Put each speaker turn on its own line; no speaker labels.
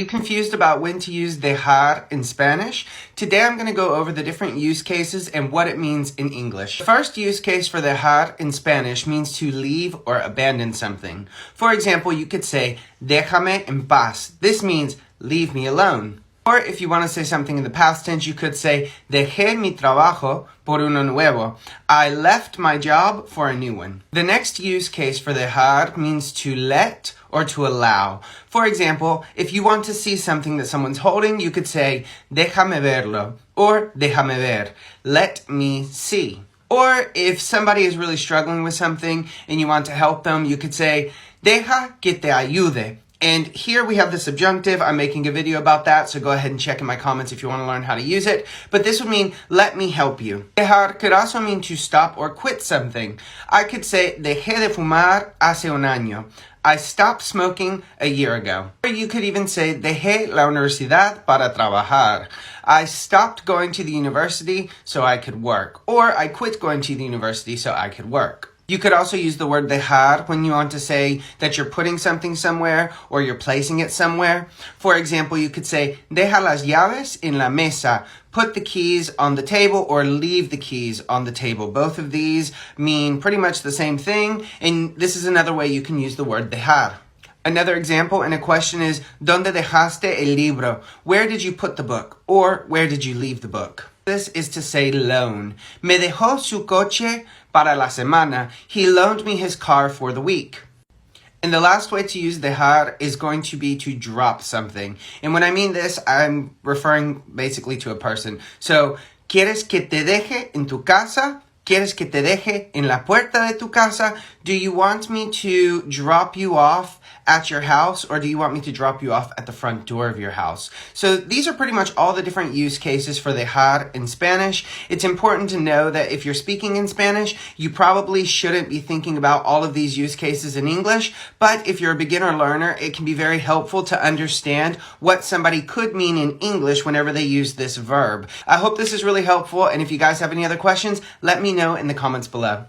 Are you confused about when to use dejar in Spanish? Today I'm going to go over the different use cases and what it means in English. The first use case for dejar in Spanish means to leave or abandon something. For example, you could say, déjame en paz. This means, leave me alone. Or if you want to say something in the past tense, you could say, dejé mi trabajo por uno nuevo. I left my job for a new one. The next use case for dejar means to let or to allow. For example, if you want to see something that someone's holding, you could say, déjame verlo, or déjame ver, let me see. Or if somebody is really struggling with something and you want to help them, you could say, deja que te ayude. And here we have the subjunctive. I'm making a video about that, so go ahead and check in my comments if you want to learn how to use it. But this would mean, let me help you. Dejar could also mean to stop or quit something. I could say, dejé de fumar hace un año. I stopped smoking a year ago. Or you could even say, dejé la universidad para trabajar. I stopped going to the university so I could work. Or I quit going to the university so I could work. You could also use the word dejar when you want to say that you're putting something somewhere or you're placing it somewhere. For example, you could say, deja las llaves en la mesa. Put the keys on the table or leave the keys on the table. Both of these mean pretty much the same thing, and this is another way you can use the word dejar. Another example in a question is, ¿Dónde dejaste el libro? Where did you put the book? Or where did you leave the book? This is to say loan. Me dejó su coche para la semana. He loaned me his car for the week. And the last way to use dejar is going to be to drop something. And when I mean this, I'm referring basically to a person. So, ¿Quieres que te deje en tu casa? ¿Quieres que te deje en la puerta de tu casa? Do you want me to drop you off at your house, or do you want me to drop you off at the front door of your house? So these are pretty much all the different use cases for dejar in Spanish. It's important to know that if you're speaking in Spanish, you probably shouldn't be thinking about all of these use cases in English, but if you're a beginner learner, it can be very helpful to understand what somebody could mean in English whenever they use this verb. I hope this is really helpful, and if you guys have any other questions, let me know in the comments below.